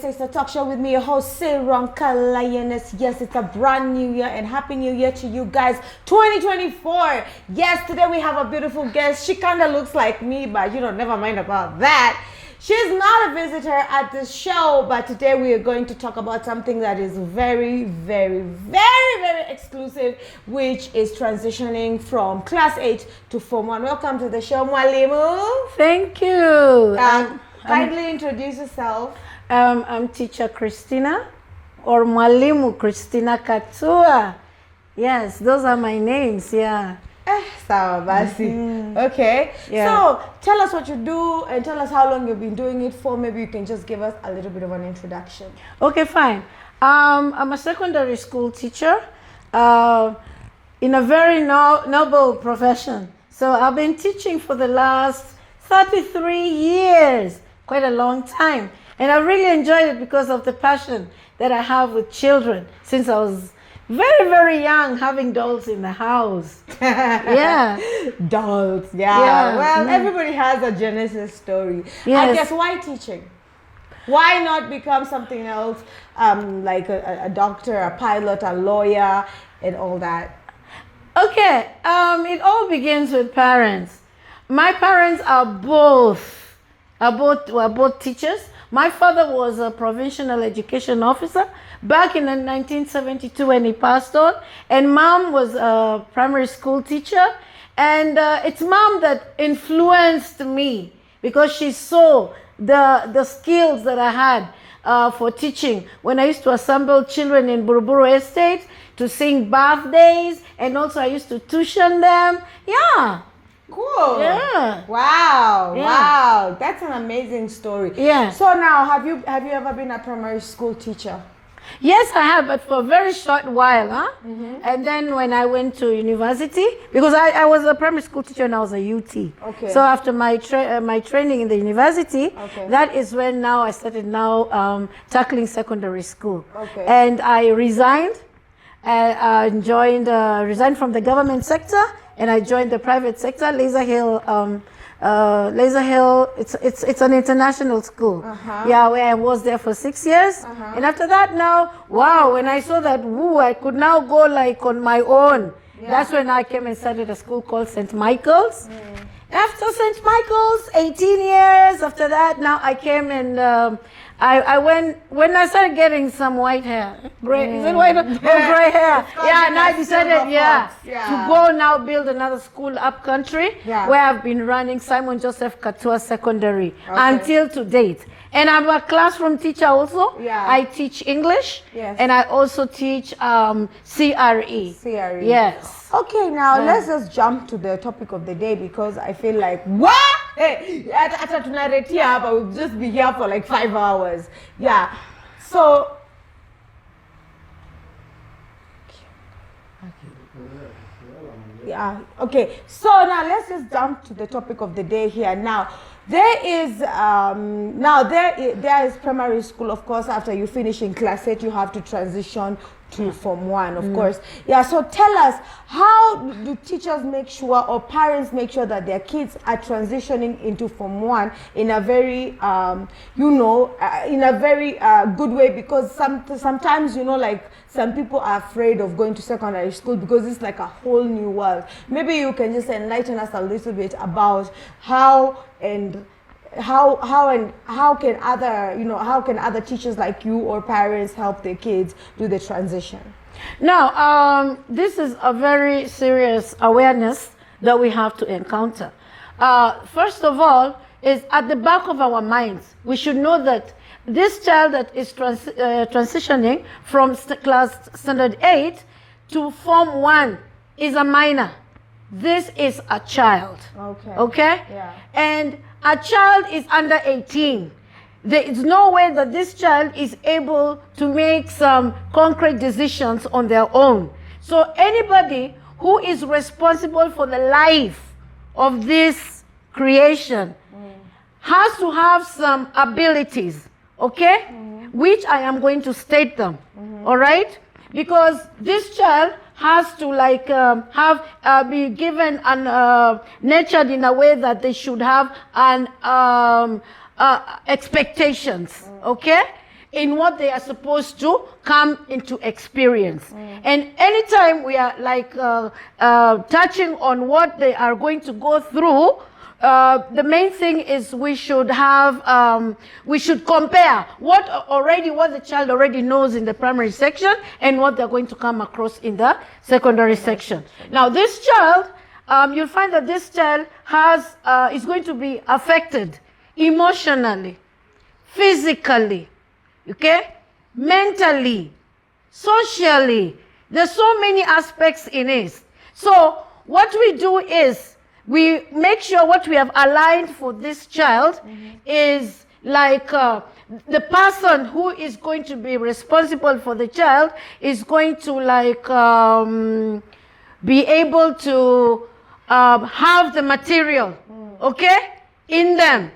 It's the talk show with me, your host, Sironka Lioness. Yes, it's a brand new year and happy new year to you guys. 2024. Yes, today we have a beautiful guest. She kind of looks like me, but never mind about that. She's not a visitor at the show, but today we are going to talk about something that is very, very, very, very exclusive, which is transitioning from class 8 to Form 1. Welcome to the show, Mwalimu. Thank you. Kindly introduce yourself. I'm teacher Christina, or Mwalimu Christina Katua. Yes, those are my names, yeah. Sawa basi. Okay. Yeah. So tell us what you do and tell us how long you've been doing it for. Maybe you can just give us a little bit of an introduction. Okay, fine. I'm a secondary school teacher in a very noble profession. So I've been teaching for the last 33 years, quite a long time. And I really enjoyed it because of the passion that I have with children since I was very, very young, having dolls in the house. Yeah. Dolls, yeah. Well, everybody has a genesis story. Yes. I guess, why teaching? Why not become something else, like a doctor, a pilot, a lawyer, and all that? Okay, it all begins with parents. My parents are both teachers. My father was a provincial education officer back in 1972 when he passed on, and mom was a primary school teacher. And it's mom that influenced me because she saw the skills that I had for teaching. When I used to assemble children in Buruburu Estate to sing birthdays, and also I used to tuition them. Yeah. Cool. Yeah. Wow. Yeah. Wow. That's an amazing story. Yeah. So now, have you ever been a primary school teacher? Yes, I have, but for a very short while, huh? Mm-hmm. And then when I went to university, because I was a primary school teacher and I was a UT. Okay. So after my training in the university, that is when now I started tackling secondary school. Okay. And I resigned. Resigned from the government sector, and I joined the private sector. Laser Hill, it's an international school. Yeah, where I was there for 6 years. And after that, now, wow, when I saw that, I could now go like on my own. Yeah. That's when I came and started a school called St. Michael's. After St. Michael's, 18 years. After that, now I came and I went, when I started getting some white hair, gray, is it white or gray hair? Yeah, and I decided, to go now build another school up country where I've been running Simon Joseph Katua Secondary until to date. And I'm a classroom teacher also. Yeah. I teach English and I also teach CRE. CRE. Yes. Okay, now let's just jump to the topic of the day because I feel like, what? Hey, we'll just be here for like 5 hours. Yeah. So, yeah. Okay. So now let's just jump to the topic of the day here. Now, there is there is primary school, of course. After you finish in class 8, you have to transition to Form 1, of course. Yeah, so tell us, how do teachers make sure, or parents make sure, that their kids are transitioning into Form 1 in a very, good way? Because sometimes, like, some people are afraid of going to secondary school because it's like a whole new world. Maybe you can just enlighten us a little bit about how can other teachers like you or parents help their kids do the transition? Now, this is a very serious awareness that we have to encounter. First of all, is at the back of our minds, we should know that this child that is transitioning from class standard 8 to Form 1 is a minor. This is a child. Okay? Yeah. And a child is under 18. there is no way that this child is able to make some concrete decisions on their own. So anybody who is responsible for the life of this creation has to have some abilities, okay? Which I am going to state them, all right? Because this child has to like be given and nurtured in a way that they should have an expectations, okay, in what they are supposed to come into experience. And anytime we are like touching on what they are going to go through, the main thing is we should have, we should compare what the child already knows in the primary section and what they're going to come across in the secondary section. Now this child, you'll find that this child is going to be affected emotionally, physically, okay, mentally, socially. There's so many aspects in it. So what we do is we make sure what we have aligned for this child is like the person who is going to be responsible for the child is going to like be able to have the material, okay, in them.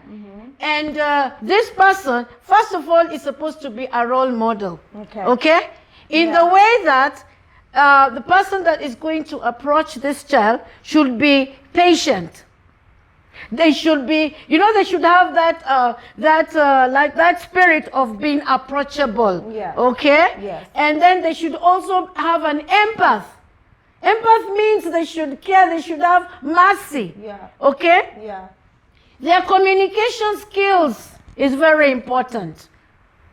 And this person, first of all, is supposed to be a role model, okay? In the way that the person that is going to approach this child should be patient. They should be, you know, they should have that, like that spirit of being approachable, okay? Yes. And then they should also have an empath. Empath means they should care, they should have mercy, okay? Yeah. Their communication skills is very important.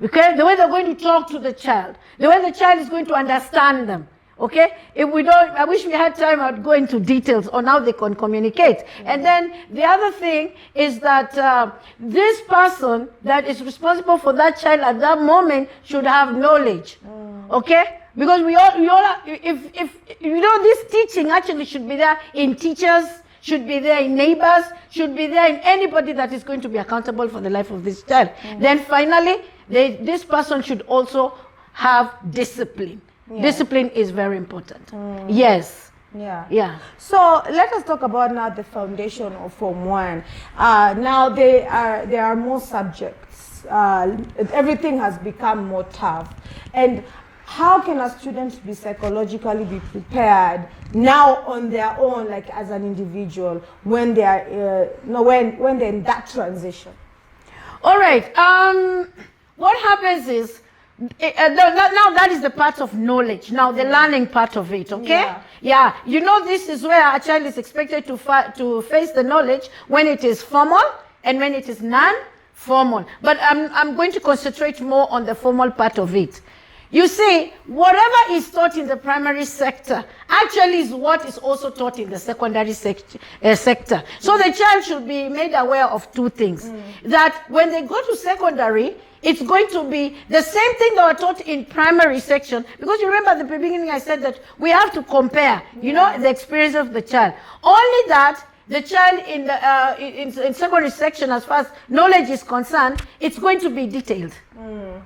Okay? The way they're going to talk to the child, the way the child is going to understand them. Okay? If we don't, I wish we had time, I'd go into details on how they can communicate. And then the other thing is that this person that is responsible for that child at that moment should have knowledge. Okay? Because we all if you know, this teaching actually should be there in teachers, should be there in neighbors, should be there in anybody that is going to be accountable for the life of this child. Then finally, this person should also have discipline. Discipline is very important. Yes. Yeah. So let us talk about now the foundation of Form 1. Now there are more subjects. Everything has become more tough. And how can a student be psychologically be prepared now on their own, like as an individual, when they are when they're in that transition? All right. What happens is now that is the part of knowledge. Now the learning part of it. Okay. Yeah. You know, this is where a child is expected to face the knowledge when it is formal and when it is non-formal. But I'm going to concentrate more on the formal part of it. You see, whatever is taught in the primary sector actually is what is also taught in the secondary sector. So the child should be made aware of two things. That when they go to secondary, it's going to be the same thing that were taught in primary section. Because you remember at the beginning I said that we have to compare, you know, the experience of the child. Only that the child in the in secondary section, as far as knowledge is concerned, it's going to be detailed.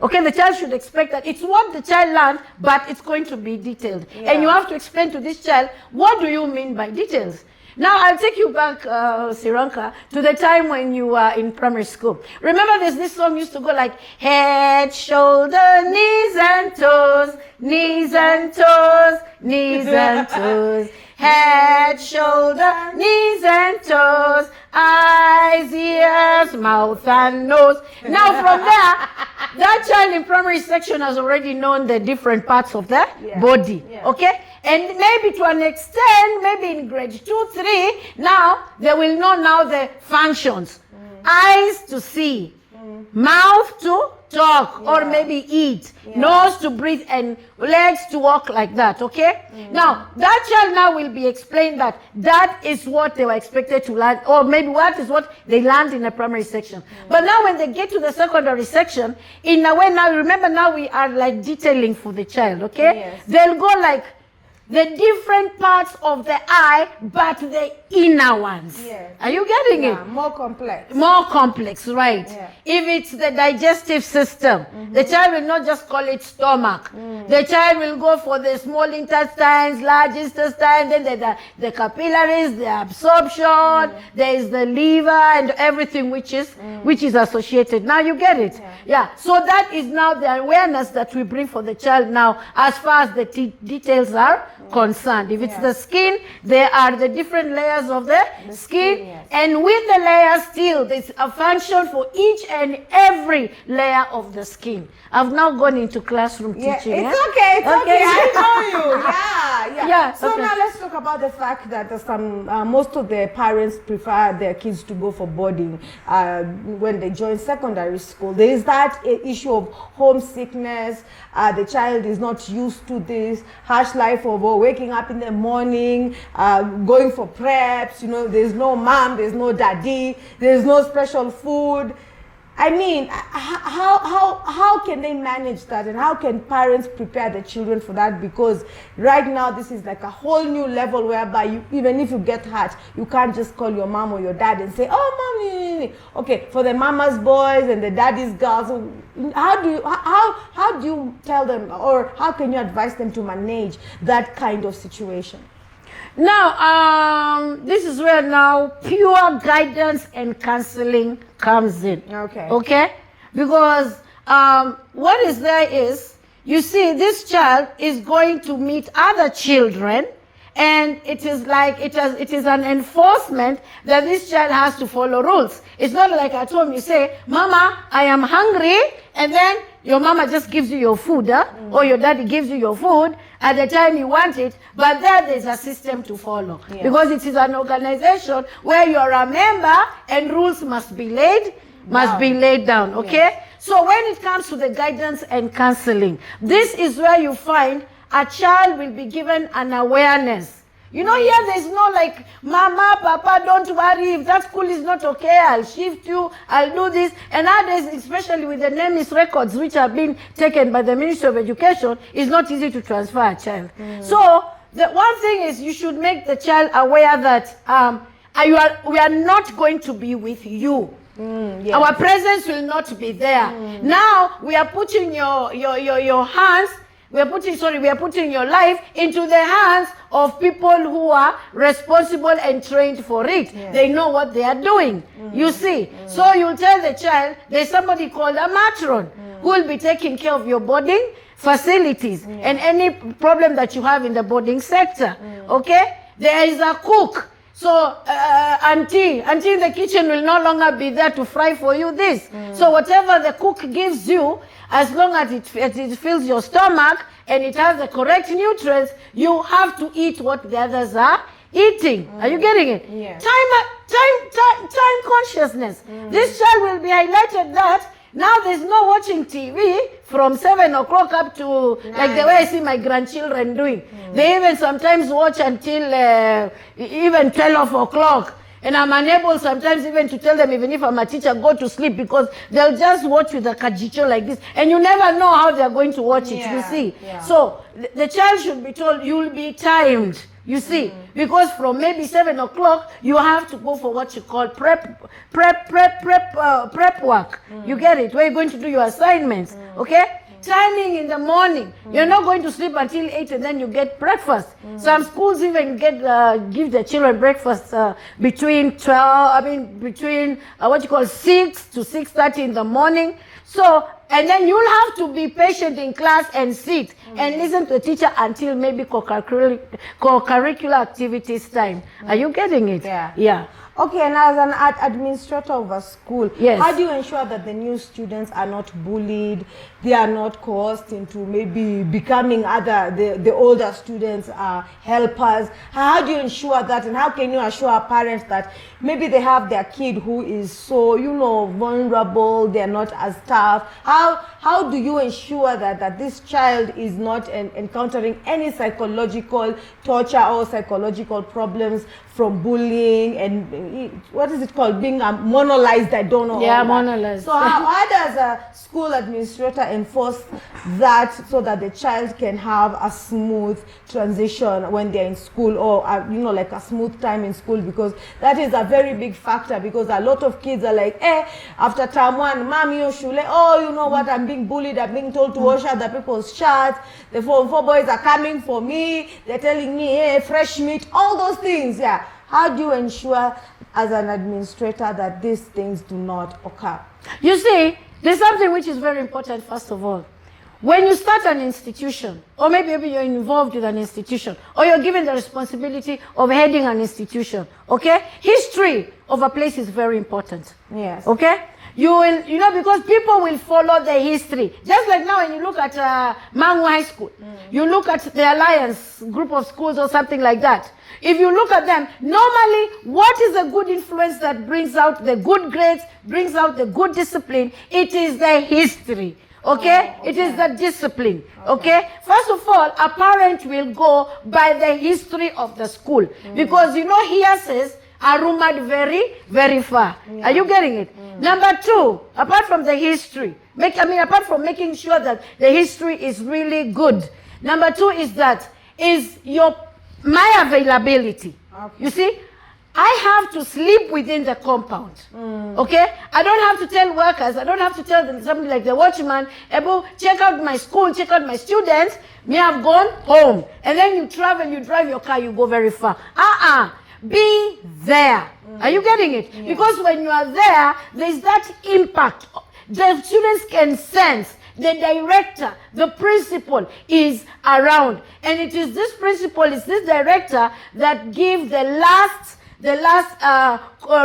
Okay, the child should expect that it's what the child learned, but it's going to be detailed. And you have to explain to this child, what do you mean by details? Now, I'll take you back, Siranka, to the time when you were in primary school. Remember this song used to go like, head, shoulder, knees and toes, knees and toes, knees and toes. Head, shoulder, knees and toes, eyes, ears, mouth and nose. Now from there, that child in primary section has already known the different parts of the body. Okay? And maybe to an extent, maybe in grade 2, 3, now they will know now the functions. Eyes to see, mouth to talk or maybe eat, nose to breathe, and legs to walk like that, okay? Now, that child now will be explained that that is what they were expected to learn, or maybe what is what they learned in the primary section. But now when they get to the secondary section, in a way now, remember now we are like detailing for the child, okay? They'll go like, the different parts of the eye, but the inner ones. Yeah. Are you getting it? More complex. More complex, right? Yeah. If it's the digestive system, the child will not just call it stomach. The child will go for the small intestines, large intestine, then the capillaries, the absorption, there is the liver and everything which is associated. Now you get it? Yeah. So that is now the awareness that we bring for the child now as far as the details are concerned. If it's the skin, there are the different layers of the skin, yes. and with the layers still there's a function for each and every layer of the skin. I've now gone into classroom teaching. It's okay, it's okay. I know you. Yeah. So okay. now let's talk about the fact that most of the parents prefer their kids to go for boarding when they join secondary school. There is that issue of homesickness. The child is not used to this harsh life of waking up in the morning, going for preps. You know, there's no mom, there's no daddy, there's no special food. I mean, how can they manage that, and how can parents prepare the children for that? Because right now this is like a whole new level whereby even if you get hurt, you can't just call your mom or your dad and say, "Oh, mommy." Okay, for the mama's boys and the daddy's girls, how do you tell them, or how can you advise them to manage that kind of situation? Now, this is where now pure guidance and counseling comes in. Okay. Okay? Because what is there is, you see, this child is going to meet other children, and it is like it is an enforcement that this child has to follow rules. It's not like at home you say, "Mama, I am hungry," and then your mama just gives you your food, or your daddy gives you your food at the time you want it, but there's a system to follow. Yeah. Because it is an organization where you're a member and rules must be laid down, okay? Yes. So when it comes to the guidance and counseling, this is where you find a child will be given an awareness. You know, here there's no like, "Mama, Papa, don't worry, if that school is not okay, I'll shift you, I'll do this." And nowadays, especially with the NEMIS records which have been taken by the Ministry of Education, it's not easy to transfer a child. So the one thing is, you should make the child aware that we are not going to be with you. Yes. Our presence will not be there. Now we are putting your hands. We are putting your life into the hands of people who are responsible and trained for it. Yes. They know what they are doing. You see. So you tell the child, there's somebody called a matron who will be taking care of your boarding facilities and any problem that you have in the boarding sector. Okay? There is a cook. So auntie in the kitchen will no longer be there to fry for you this. So whatever the cook gives you, as long as it fills your stomach and it has the correct nutrients, you have to eat what the others are eating. Are you getting it? Yeah. Time consciousness. This child will be highlighted that now there's no watching TV from 7 o'clock up to like the way I see my grandchildren doing. They even sometimes watch until even 12 o'clock. And I'm unable sometimes even to tell them, even if I'm a teacher, go to sleep, because they'll just watch with a kajicho like this. And you never know how they're going to watch it, you see. Yeah. So the child should be told, you'll be timed, you see. Because from maybe 7 o'clock, you have to go for what you call prep work. You get it? Where you're going to do your assignments, okay? Timing in the morning. You're not going to sleep until 8 and then you get breakfast. Some schools even give the children breakfast between 6 to 6:30 in the morning. So, and then you'll have to be patient in class and sit and listen to the teacher until maybe co-curricular activities time. Are you getting it? Yeah. Okay, and as an administrator of a school, yes, how do you ensure that the new students are not bullied, they are not coerced into maybe becoming the older students helpers? How do you ensure that, and how can you assure parents that maybe they have their kid who is so, vulnerable, they're not as tough? How how do you ensure that this child is not encountering any psychological torture or psychological problems from bullying and what is it called, being monolized? I don't know. Yeah, monolized. So how does a school administrator enforce that so that the child can have a smooth transition when they're in school, or like a smooth time in school? Because that is a very big factor, because a lot of kids are like, after term 1, mommy, shule, oh, you know what, I'm being bullied, I'm being told to wash out the people's shirts, the 4 boys are coming for me, they're telling me, hey, fresh meat, all those things. Yeah. How do you ensure as an administrator that these things do not occur? You see, there's something which is very important, first of all. When you start an institution, or maybe you're involved with an institution, or you're given the responsibility of heading an institution, okay? History of a place is very important. Yes. Okay? Because people will follow the history. Just like now when you look at Mangu High School, you look at the Alliance group of schools or something like that. If you look at them, normally what is a good influence that brings out the good grades, brings out the good discipline? It is the history. Okay? It is the discipline. Okay? First of all, a parent will go by the history of the school. Because here says, are rumored very, very far. Are you getting it? Number 2, apart from the history, apart from making sure that the history is really good, number 2 is my availability. Okay. You see, I have to sleep within the compound. Okay? I don't have to tell workers, I don't have to tell them something like the watchman, check out my school, check out my students, me have gone home. And then you travel, you drive your car, you go very far. Be there. Are you getting it? Yeah. Because when you are there, there's that impact. The students can sense the director, the principal is around. And it is this principal, it's this director that gives the last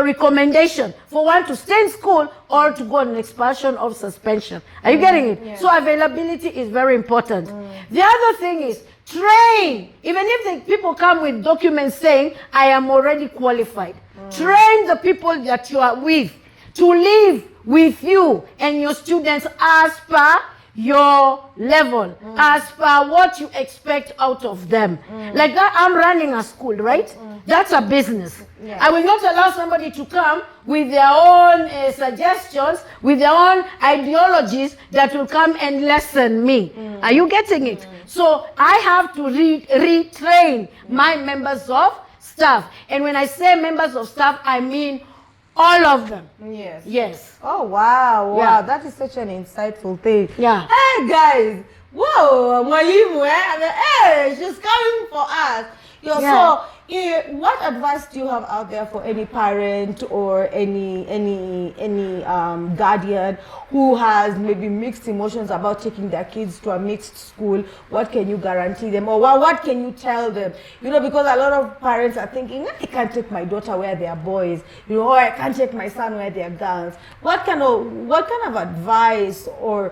recommendation for one to stay in school or to go on an expulsion or suspension. Are you getting it? Yeah. So availability is very important. The other thing is train. Even if the people come with documents saying, I am already qualified. Train the people that you are with to live with you and your students as per your level, as per what you expect out of them. Like that, I'm running a school, right? That's a business. Yeah. I will not allow somebody to come with their own suggestions, with their own ideologies that will come and lessen me. Are you getting it? So I have to retrain my members of staff. And when I say members of staff, I mean all of them. Yes. Yes. Oh, wow. Wow. Yeah. That is such an insightful thing. Yeah. Hey, guys. Whoa. Mwalimu, hey, she's coming for us. So, what advice do you have out there for any parent or any guardian who has maybe mixed emotions about taking their kids to a mixed school? What can you guarantee them, or what can you tell them? Because a lot of parents are thinking, I can't take my daughter where they are boys, or I can't take my son where they are girls. What kind of advice or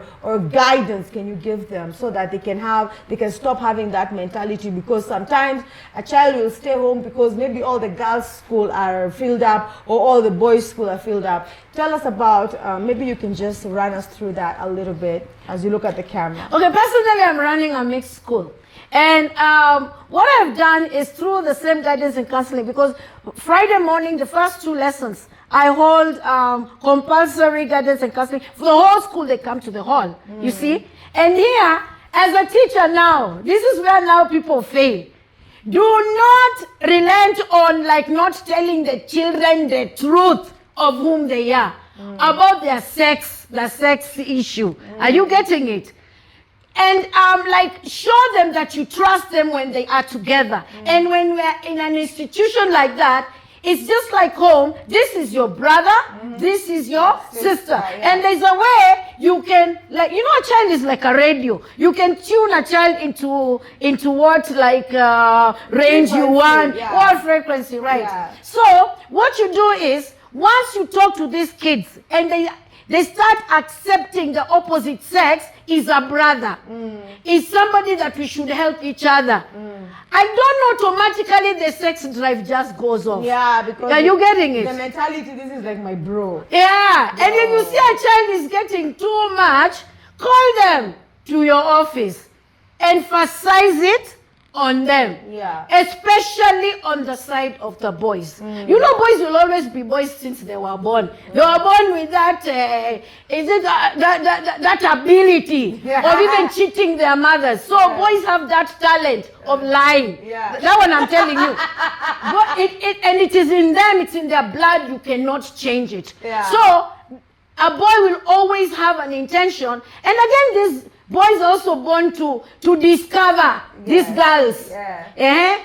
guidance can you give them so that they can stop having that mentality? Because sometimes a child will stay home because maybe all the girls' school are filled up or all the boys' school are filled up. Tell us about, maybe you can just run us through that a little bit as you look at the camera. Okay, personally, I'm running a mixed school. And what I've done is through the same guidance and counseling, because Friday morning, the first 2 lessons, I hold compulsory guidance and counseling. For the whole school, they come to the hall, you see. And here, as a teacher now, this is where now people fail. Do not relent on not telling the children the truth of whom they are, about their sex, the sex issue. Are you getting it? And show them that you trust them when they are together. And when we're in an institution like that, it's just like home. This is your brother, this is your sister. Yeah. And there's a way you can, a child is like a radio. You can tune a child into what range you want, what frequency, right? Yeah. So what you do is, once you talk to these kids and they start accepting the opposite sex is a brother, is somebody that we should help each other. I don't know, automatically the sex drive just goes off. Yeah, because are you getting it? The mentality, this is like my bro. Yeah, and if you see a child is getting too much, call them to your office. Emphasize it on them. Yeah. Especially on the side of the boys. You know, boys will always be boys since they were born. They were born with that, that ability of even cheating their mothers. So boys have that talent of lying. Yeah. That one I'm telling you. But and it is in them, it's in their blood, you cannot change it. Yeah. So a boy will always have an intention. And again, these boys are also born to discover these girls. Yeah.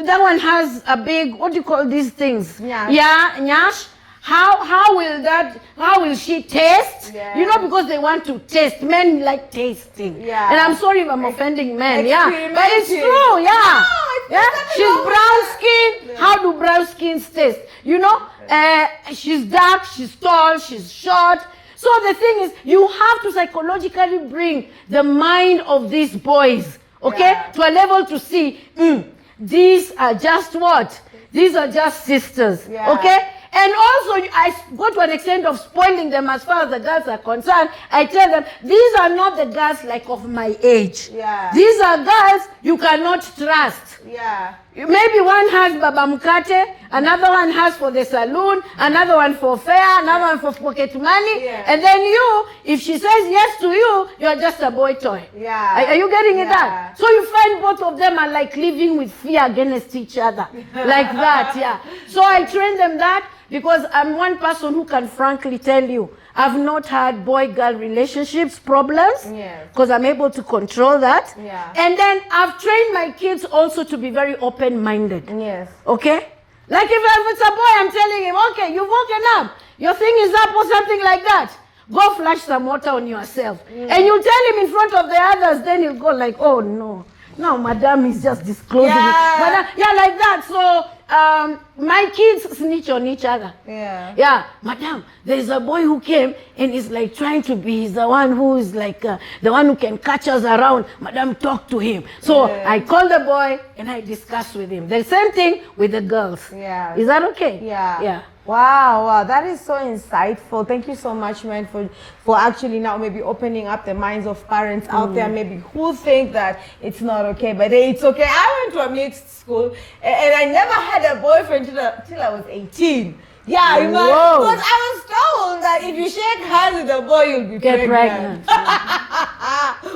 That one has a big, what do you call these things? Nyash. Yeah, nyash. How will she taste? Yeah. You know, because they want to taste. Men like tasting. Yeah. And I'm sorry if I'm offending men. Yeah. But it's Experimenting. true. Yeah. No, Yeah. She's brown skin. Yeah. How do brown skins taste? You know, she's dark, she's tall, she's short. So the thing is, you have to psychologically bring the mind of these boys, okay, to a level to see, these are just what? These are just sisters, okay? And also, I go to an extent of spoiling them as far as the girls are concerned. I tell them, these are not the girls like of my age. Yeah. These are girls you cannot trust. Yeah. Maybe one has Baba Mkate, another one has for the saloon, another one for fare, another one for pocket money. Yeah. And then you, if she says yes to you, you're just a boy toy. Yeah. Are you getting it Yeah. that? So you find both of them are like living with fear against each other. Like that, yeah. So I train them that because I'm one person who can frankly tell you, I've not had boy-girl relationships problems because I'm able to control that. Yeah. And then I've trained my kids also to be very open-minded. Yes. Okay? Like if it's a boy, I'm telling him, okay, you've woken up, your thing is up or something like that. Go flash some water on yourself. And you tell him in front of the others, then he'll go like, oh no. No, madam is just disclosing it. Madam, yeah, like that. So my kids snitch on each other. Yeah. Yeah, madam, there's a boy who came and is like trying to be, he's the one who is like, the one who can catch us around. Madam, talk to him. So I call the boy and I discuss with him. The same thing with the girls. Yeah. Is that okay? Yeah. Yeah. Wow, that is so insightful. Thank you so much, man, for actually now maybe opening up the minds of parents out there, maybe who think that it's not okay, but it's okay. I went to a mixed school and I never had a boyfriend till I was 18. Yeah, you know, because I was told that if you shake hands with a boy, you'll be pregnant.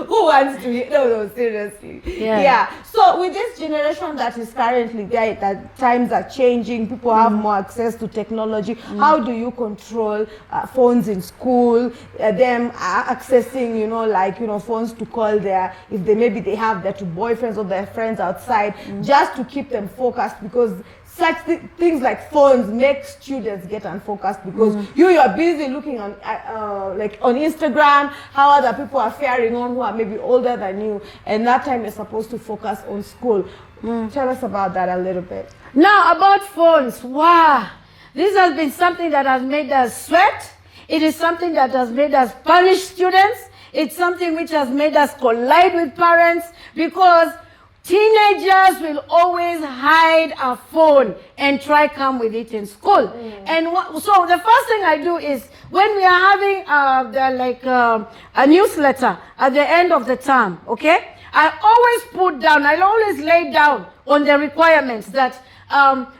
Who wants to hear? No, seriously. Yeah. So with this generation that is currently there, that times are changing, people have more access to technology. How do you control phones in school? Them accessing, phones to call if they have their two boyfriends or their friends outside, just to keep them focused, because such things like phones make students get unfocused because you're busy looking on on Instagram how other people are faring on who are maybe older than you, and that time you're supposed to focus on school. Tell us about that a little bit. Now about phones, wow, this has been something that has made us sweat. It is something that has made us punish students. It's something which has made us collide with parents, because teenagers will always hide a phone and try come with it in school. And so the first thing I do is, when we are having a newsletter at the end of the term, okay, I always put down, I always lay down on the requirements that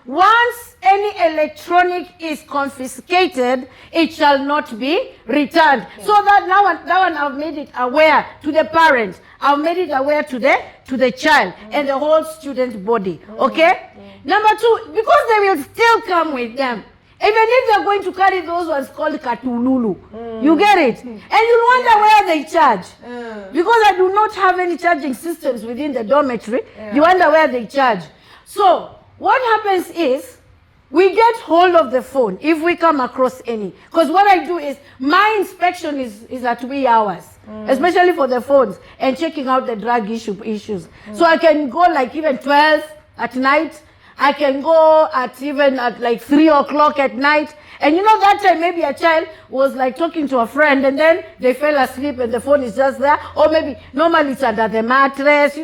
once any electronic is confiscated, it shall not be returned. So that now I've made it aware to the parent, I've made it aware to the child and the whole student body. Okay? Number two, because they will still come with them. Even if they're going to carry those ones called katululu. You get it? And you'll wonder where they charge. Because I do not have any charging systems within the dormitory. You wonder where they charge. So what happens is, we get hold of the phone if we come across any. Because what I do is, my inspection is at wee hours. Especially for the phones and checking out the drug issues. So I can go like even 12 at night. I can go even at like 3 o'clock at night. And you know, that time maybe a child was like talking to a friend and then they fell asleep and the phone is just there. Or maybe normally it's under the mattress,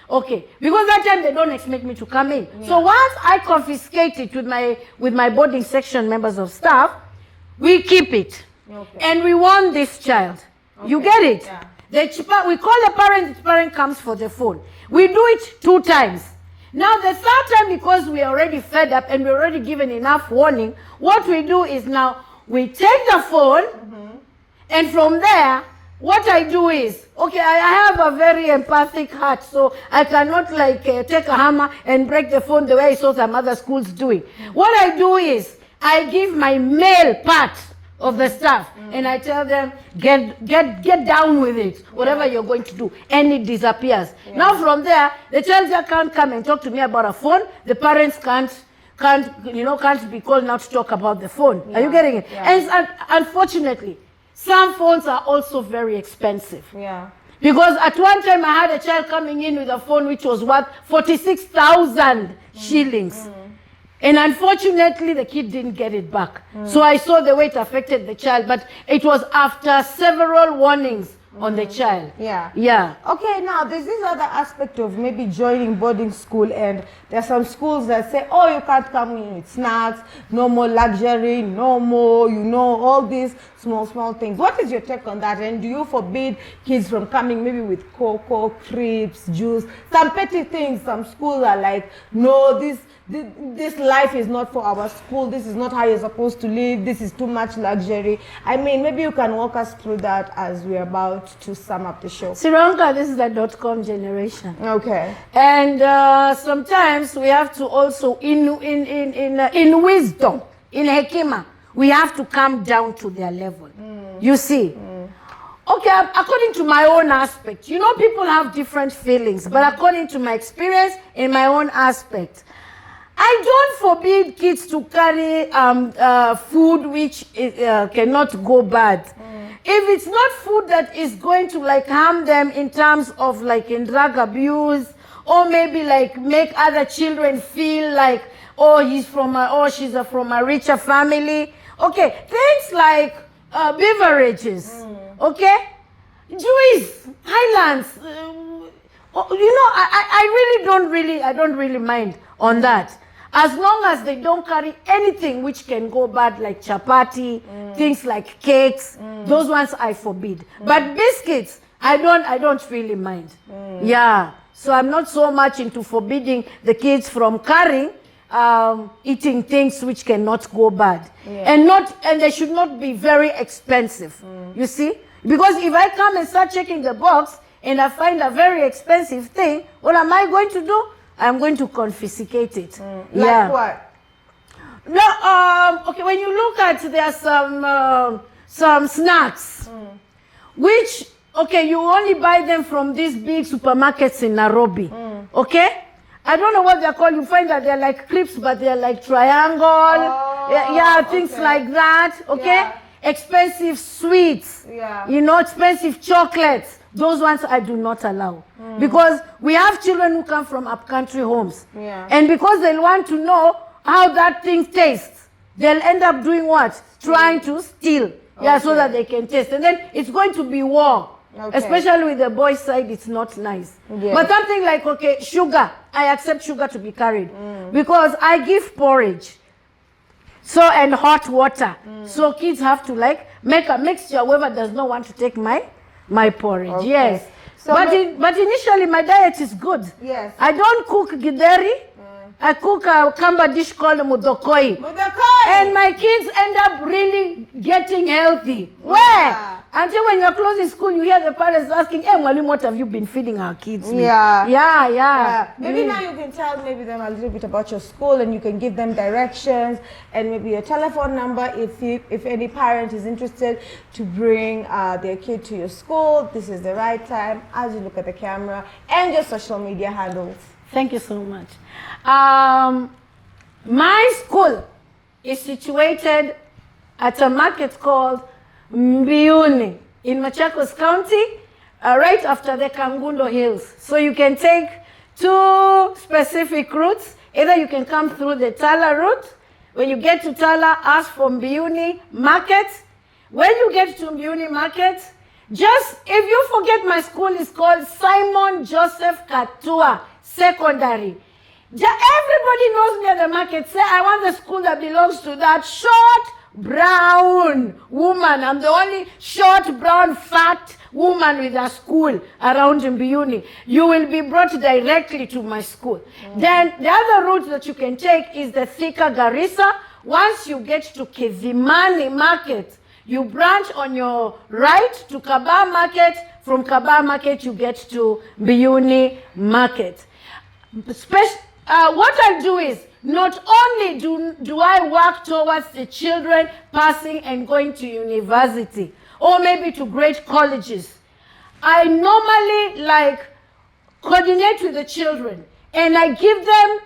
Okay, because that time they don't expect me to come in. So once I confiscate it with my boarding section members of staff, we keep it. And we warn this child. Okay. You get it? Yeah. We call the parent comes for the phone. We do it 2 times. Now the 3rd time, because we are already fed up and we're already given enough warning, what we do is now we take the phone, and from there, what I do is, okay, I have a very empathic heart, so I cannot like take a hammer and break the phone the way I saw some other schools doing. What I do is, I give my male part of the staff, and I tell them, get down with it, whatever you're going to do, and it disappears. Now from there, the child can't come and talk to me about a phone. The parents can't be called now to talk about the phone. Are you getting it? And unfortunately, some phones are also very expensive. Yeah. Because at one time I had a child coming in with a phone which was worth 46,000 shillings. And unfortunately, the kid didn't get it back. So I saw the way it affected the child, but it was after several warnings on the child. Yeah. Yeah. Okay, now there's this other aspect of maybe joining boarding school, and there are some schools that say, oh, you can't come in with snacks, no more luxury, no more, all these small things. What is your take on that? And do you forbid kids from coming maybe with cocoa, crepes, juice, some petty things? Some schools are like, no, this life is not for our school. This is not how you're supposed to live. This is too much luxury. I mean, maybe you can walk us through that as we're about to sum up the show. Siranka, this is the .com generation. Okay. And sometimes we have to also, in wisdom, in hekima, we have to come down to their level. You see? Okay, according to my own aspect, people have different feelings, but according to my experience in my own aspect, I don't forbid kids to carry food which cannot go bad. If it's not food that is going to like harm them in terms of like in drug abuse, or maybe like make other children feel like, oh, she's from a richer family. Okay, things like beverages, okay, juice, highlands. I don't really mind on that. As long as they don't carry anything which can go bad, like chapati, things like cakes, those ones I forbid. But biscuits, I don't really mind. Yeah. So I'm not so much into forbidding the kids from carrying, eating things which cannot go bad. And they should not be very expensive. You see? Because if I come and start checking the box and I find a very expensive thing, what am I going to do? I'm going to confiscate it. Like what? No, okay, when you look at, there are some snacks, which, okay, you only buy them from these big supermarkets in Nairobi, okay? I don't know what they're called. You find that they're like crisps, but they're like triangle, things like that, okay? Yeah. Expensive sweets, expensive chocolates. Those ones I do not allow. Because we have children who come from upcountry homes. And because they want to know how that thing tastes, they'll end up doing what? Trying to steal. So that they can taste. And then it's going to be war. Especially with the boys' side, it's not nice. But something like, okay, sugar. I accept sugar to be carried. Because I give porridge. And hot water. So kids have to like make a mixture. Whoever does not want to take my porridge. Yes. So but initially my diet is good. Yes. I don't cook githeri. I cook a kamba dish called mudokoi. And my kids end up really getting healthy. Where? Until when you're closing school, you hear the parents asking, hey, Mwalimu, what have you been feeding our kids with? Yeah. Maybe now you can tell them a little bit about your school, and you can give them directions and maybe your telephone number if any parent is interested to bring their kid to your school. This is the right time as you look at the camera, and your social media handles. Thank you so much. My school is situated at a market called Mbiuni in Machakos County, right after the Kangundo Hills. So you can take 2 specific routes. Either you can come through the Tala route. When you get to Tala, ask for Mbiuni Market. When you get to Mbiuni Market, if you forget, my school is called Simon Joseph Katua Secondary. Everybody knows me at the market. Say, I want the school that belongs to that short, brown woman. I'm the only short, brown, fat woman with a school around Mbiuni. You will be brought directly to my school. Then the other route that you can take is the Thika Garissa. Once you get to Kizimani Market, you branch on your right to Kabah Market. From Kabah Market, you get to Mbiuni Market. What I do is, not only do I work towards the children passing and going to university, or maybe to great colleges, I normally coordinate with the children, and I give them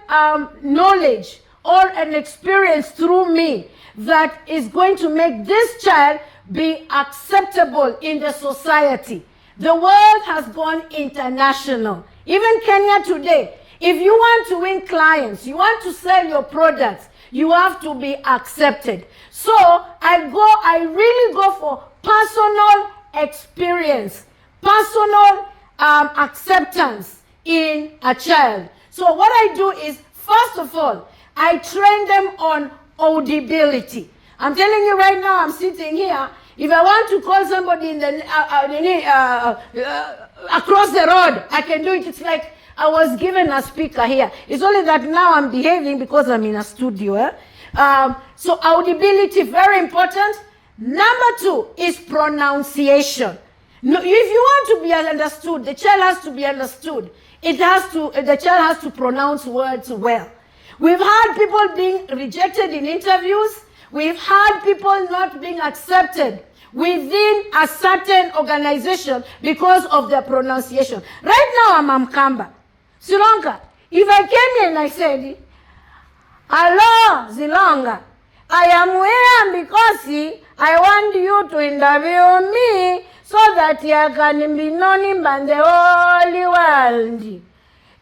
knowledge or an experience through me that is going to make this child be acceptable in the society. The world has gone international. Even Kenya today, if you want to win clients, you want to sell your products, you have to be accepted. So I really go for personal experience, personal acceptance in a child. So what I do is, first of all, I train them on audibility. I'm telling you right now, I'm sitting here. If I want to call somebody in the across the road, I can do it. It's like I was given a speaker here. It's only that now I'm behaving because I'm in a studio. So audibility, very important. Number 2 is pronunciation. No, if you want to be understood, the child has to be understood. The child has to pronounce words well. We've had people being rejected in interviews. We've had people not being accepted within a certain organization because of their pronunciation. Right now, I'm Mkamba. Silonga. If I came here and I said, hello, Zilonga, I am here because I want you to interview me so that you can be known by the whole world.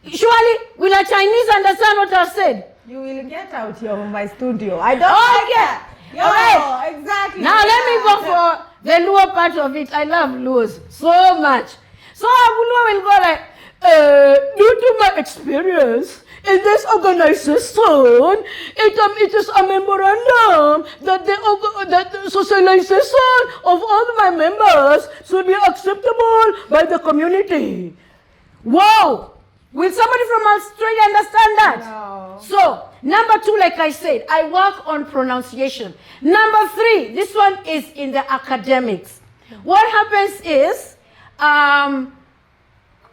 Surely, will a Chinese understand what I've said? You will get out here from my studio. I don't like it. Okay. Exactly. Now let me go for the Luo part of it. I love Luos so much. So Luo will go like, due to my experience in this organization, it is a memorandum that the socialization of all my members should be acceptable by the community. Wow! Will somebody from Australia understand that? No. So, number 2, like I said, I work on pronunciation. Number 3, this one is in the academics. What happens is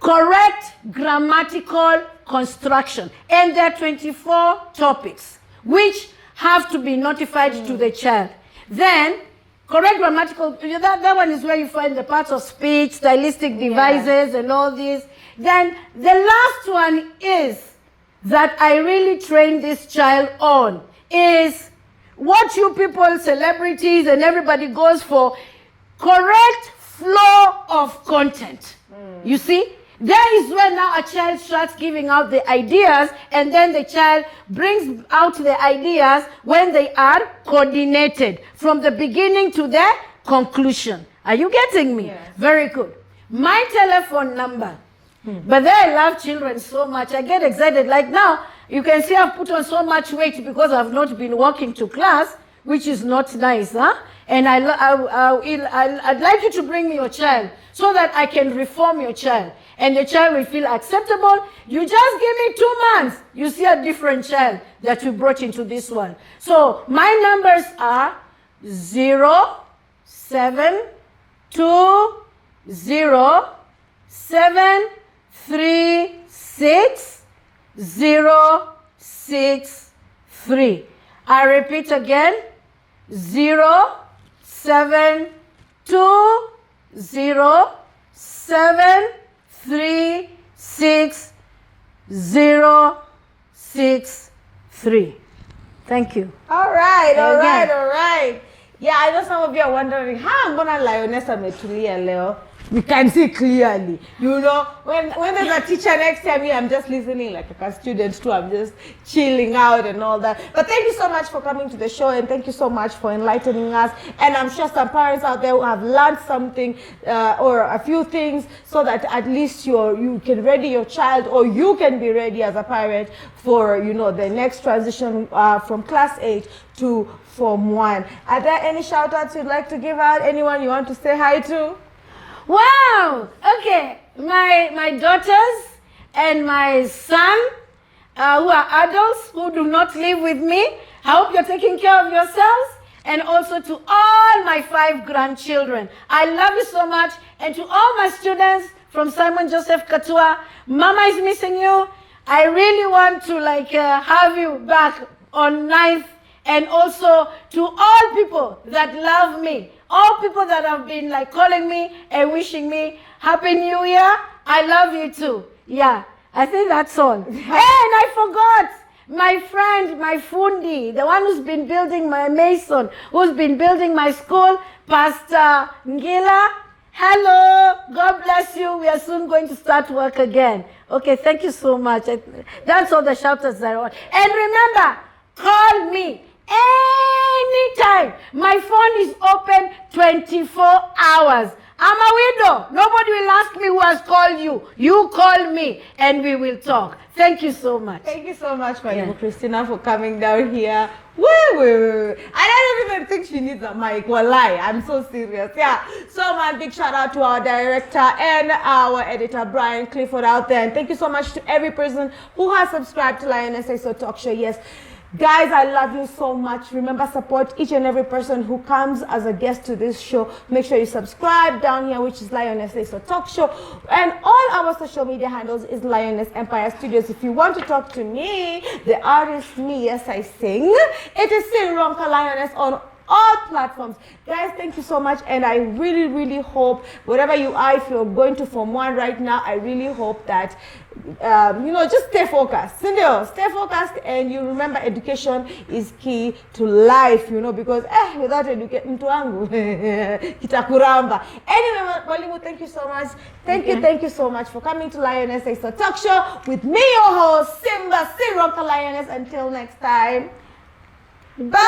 correct grammatical construction. And there are 24 topics which have to be notified to the child. Then, correct grammatical, that one is where you find the parts of speech, stylistic devices, and all these. Then the last one is that I really train this child on is what you people, celebrities, and everybody goes for, correct flow of content. You see? There is where now a child starts giving out the ideas, and then the child brings out the ideas when they are coordinated from the beginning to the conclusion. Are you getting me? Yes. Very good. My telephone number. But then I love children so much. I get excited. Like now, you can see I've put on so much weight because I've not been walking to class, which is not nice, huh? And I'd like you to bring me your child so that I can reform your child. And the child will feel acceptable. You just give me 2 months. You see a different child that we brought into this one. So my numbers are 0, 7, 2, 0, 7, 3, 6, 0, 6, 3. I repeat again. 0, 7, 2, 0, 7, 3, 6, 0, 6, 3. Thank you. All right. Yeah, I know some of you are wondering how I'm gonna Lioness ametulia leo. we can see clearly. You know, when there's a teacher next to me, I'm just listening like a student too. I'm just chilling out and all that. But thank you so much for coming to the show, and thank you so much for enlightening us. And I'm sure some parents out there who have learned something or a few things, so that at least you can ready your child, or you can be ready as a parent for, you know, the next transition from class 8 to Form 1. Are there any shout outs you'd like to give out? Anyone you want to say hi to? Wow. Okay. My daughters and my son, who are adults who do not live with me, I hope you're taking care of yourselves. And also to all my 5 grandchildren, I love you so much. And to all my students from Simon Joseph Katua, Mama is missing you. I really want to have you back on 9th. And also to all people that love me, all people that have been calling me and wishing me Happy New Year. I love you too. Yeah, I think that's all. And I forgot my friend, my fundi, the one who's been building my mason, who's been building my school, Pastor Ngila. Hello, God bless you. We are soon going to start work again. Okay, thank you so much. That's all the shout-outs that I want. And remember, call me anytime. My phone is open 24 hours. I'm a widow. Nobody will ask me who has called you. You call me and we will talk. Thank you so much. Thank you so much, Mwalimu Christina, for coming down here. Woo! I don't even think she needs a mic. Walai, I'm so serious. Yeah. So my big shout out to our director and our editor, Brian Clifford, out there. And thank you so much to every person who has subscribed to Lioness.She Talk Show. Yes. Guys, I love you so much. Remember, support each and every person who comes as a guest to this show. Make sure you subscribe down here, which is Lioness.She Talk Show. And all our social media handles is Lioness Empire Studios. If you want to talk to me, the artist me, yes, I sing. It is Sironka Lioness on all platforms. Guys, thank you so much. And I really, really hope, wherever you are, if you're going to Form 1 right now, I really hope that just stay focused. Stay focused, and you remember education is key to life, because without education, kitakuramba. Anyway, Mwalimu, thank you so much. Thank you so much for coming to Lioness.She Talk Show with me, your host, Simba Sironka Lioness. Until next time, bye!